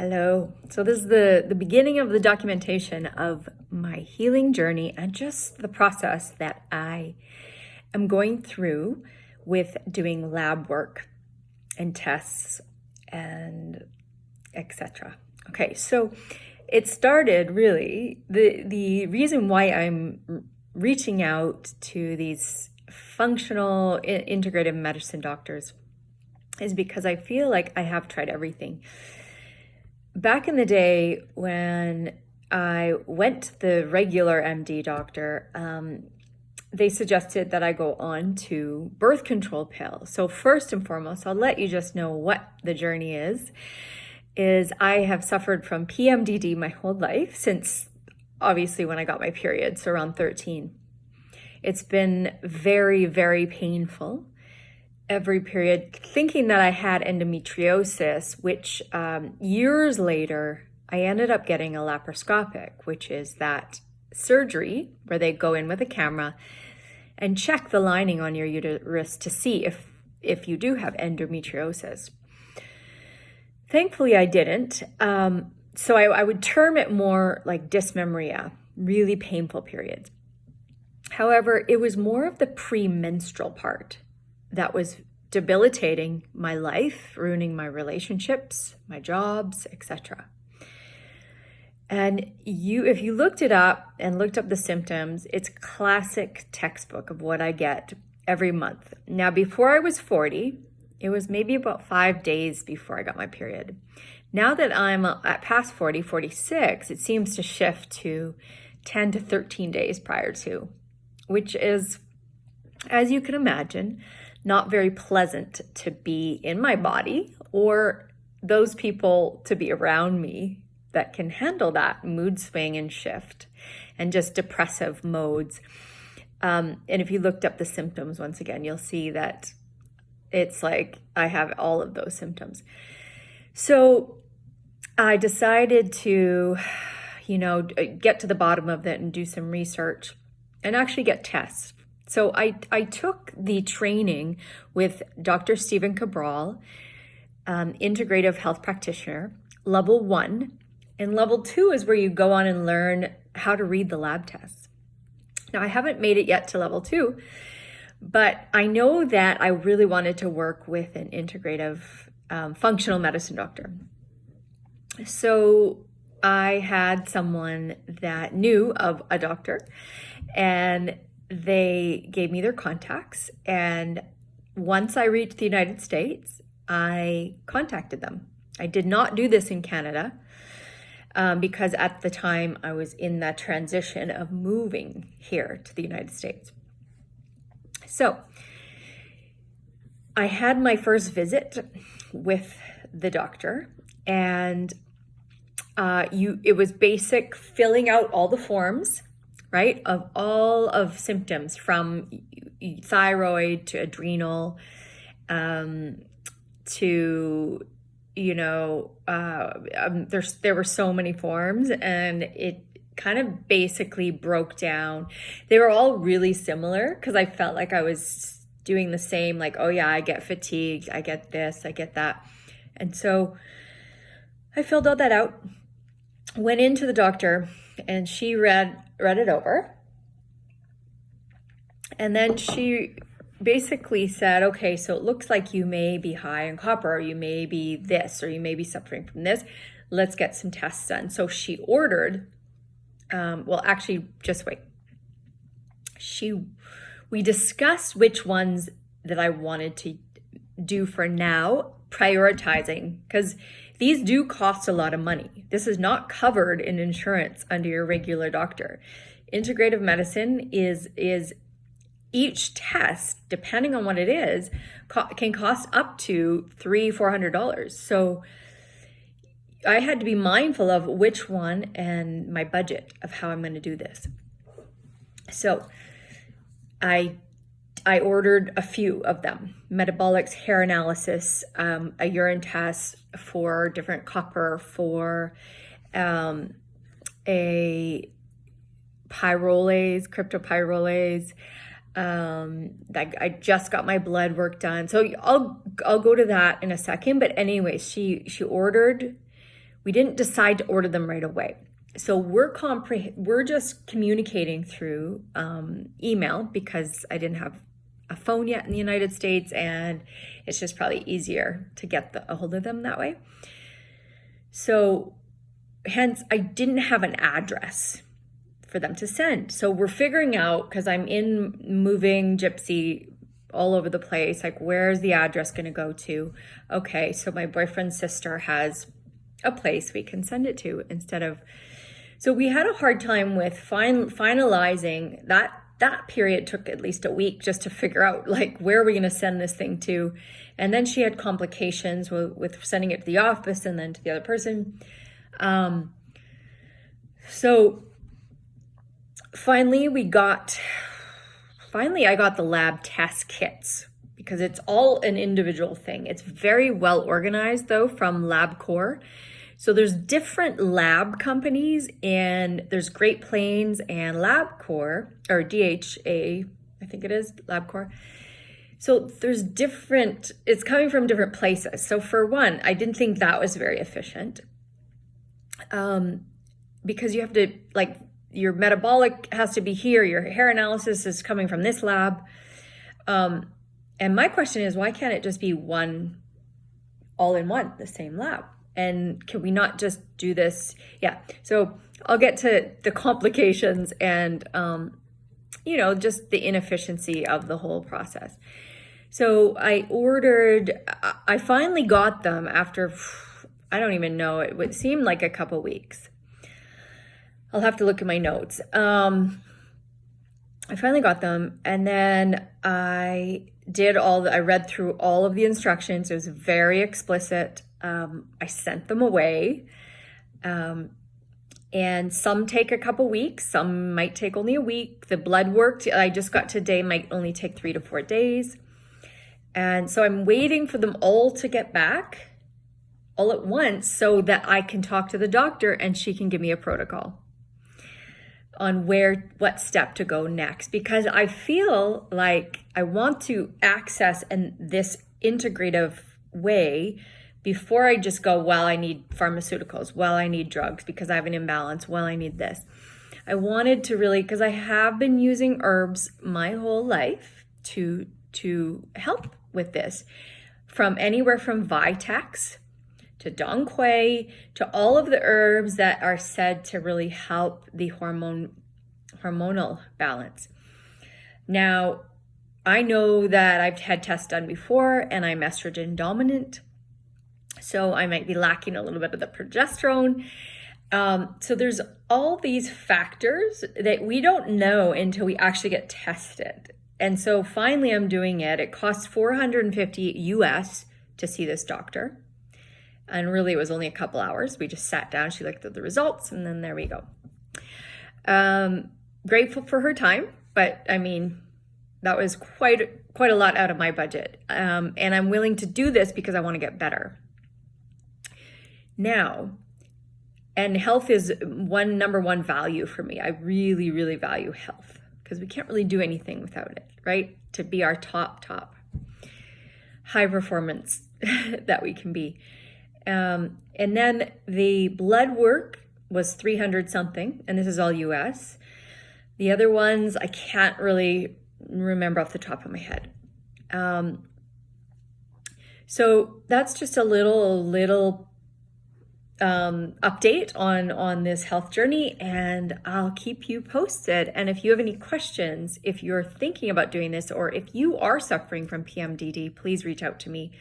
Hello. So this is the beginning of the documentation of my healing journey and just the process that I am going through with doing lab work and tests and etc. Okay, so it started really, the reason why I'm reaching out to these functional integrative medicine doctors is because I feel like I have tried everything. Back in the day when I went to the regular MD doctor, they suggested that I go on to birth control pills. So first and foremost, I'll let you just know what the journey is I have suffered from PMDD my whole life since obviously when I got my period, so around 13. It's been very, very painful. Every period, thinking that I had endometriosis, which years later, I ended up getting a laparoscopic, which is that surgery where they go in with a camera and check the lining on your uterus to see if you do have endometriosis. Thankfully, I didn't. So I would term it more like dysmenorrhea, really painful periods. However, it was more of the premenstrual part that was debilitating my life, ruining my relationships, my jobs, etc. And if you looked it up and looked up the symptoms, it's classic textbook of what I get every month. Now, before I was 40, it was maybe about 5 days before I got my period. Now that I'm at past 40, 46, it seems to shift to 10 to 13 days prior to, which is, as you can imagine, not very pleasant to be in my body or those people to be around me that can handle that mood swing and shift and just depressive modes. And if you looked up the symptoms, once again, you'll see that it's like I have all of those symptoms. So I decided to, get to the bottom of it and do some research and actually get tests. So I took the training with Dr. Stephen Cabral, integrative health practitioner, level 1. And level 2 is where you go on and learn how to read the lab tests. Now, I haven't made it yet to level 2, but I know that I really wanted to work with an integrative functional medicine doctor. So I had someone that knew of a doctor, and they gave me their contacts. And once I reached the United States, I contacted them. I did not do this in Canada because at the time I was in that transition of moving here to the United States. So I had my first visit with the doctor, and it was basic filling out all the forms, right, of all of symptoms from thyroid to adrenal to, there were so many forms, and it kind of basically broke down. They were all really similar because I felt like I was doing the same, like, oh yeah, I get fatigue, I get this, I get that. And so I filled all that out, went into the doctor, and she read it over. And then she basically said, okay, so it looks like you may be high in copper, or you may be this, or you may be suffering from this. Let's get some tests done. So she ordered, just wait. We discussed which ones that I wanted to do for now, prioritizing, because these do cost a lot of money. This is not covered in insurance under your regular doctor. Integrative medicine is each test, depending on what it is, can cost up to $300-400. So I had to be mindful of which one and my budget of how I'm going to do this. So I ordered a few of them: metabolics, hair analysis, a urine test for different copper, for a pyrolase, cryptopyrolase. I just got my blood work done, so I'll go to that in a second. But anyways, she ordered we didn't decide to order them right away. So we're just communicating through email because I didn't have a phone yet in the United States, and it's just probably easier to get a hold of them that way. So hence, I didn't have an address for them to send. So we're figuring out, because I'm in moving gypsy all over the place, like where's the address going to go to? Okay, so my boyfriend's sister has a place we can send it to instead of. So we had a hard time with finalizing that. That period took at least a week just to figure out like where are we going to send this thing to. And then she had complications with sending it to the office and then to the other person. So finally I got the lab test kits because it's all an individual thing. It's very well organized though from LabCorp. So there's different lab companies, and there's Great Plains and LabCorp, or DHA, I think it is, LabCorp. So there's it's coming from different places. So for one, I didn't think that was very efficient. Because you have to, like, your metabolic has to be here, your hair analysis is coming from this lab. And my question is, why can't it just be one, all in one, the same lab? And can we not just do this? Yeah, so I'll get to the complications and, just the inefficiency of the whole process. So I finally got them after, I don't even know, it would seem like a couple weeks. I'll have to look at my notes. I finally got them, and then I read through all of the instructions. It was very explicit. I sent them away. And some take a couple weeks, some might take only a week. The blood work I just got today might only take 3 to 4 days. And so I'm waiting for them all to get back all at once so that I can talk to the doctor and she can give me a protocol on what step to go next, because I feel like I want to access this integrative way before I just go, well, I need pharmaceuticals, well, I need drugs because I have an imbalance, well, I need this. I wanted to really, because I have been using herbs my whole life to help with this, from anywhere from Vitex to Dong Quai, to all of the herbs that are said to really help the hormonal balance. Now, I know that I've had tests done before and I'm estrogen dominant, so I might be lacking a little bit of the progesterone. So there's all these factors that we don't know until we actually get tested. And so finally I'm doing it. It costs $450 US to see this doctor. And really, it was only a couple hours. We just sat down, she looked at the results, and then there we go. Grateful for her time, but I mean, that was quite a lot out of my budget. And I'm willing to do this because I want to get better. Now, and health is number one value for me. I really, really value health because we can't really do anything without it, right? To be our top high performance that we can be. And then the blood work was 300 something, and this is all US. The other ones, I can't really remember off the top of my head. So that's just a little update on this health journey, and I'll keep you posted. And if you have any questions, if you're thinking about doing this, or if you are suffering from PMDD, please reach out to me.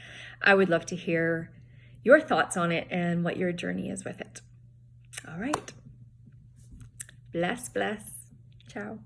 I would love to hear your thoughts on it and what your journey is with it. All right. Bless. Ciao.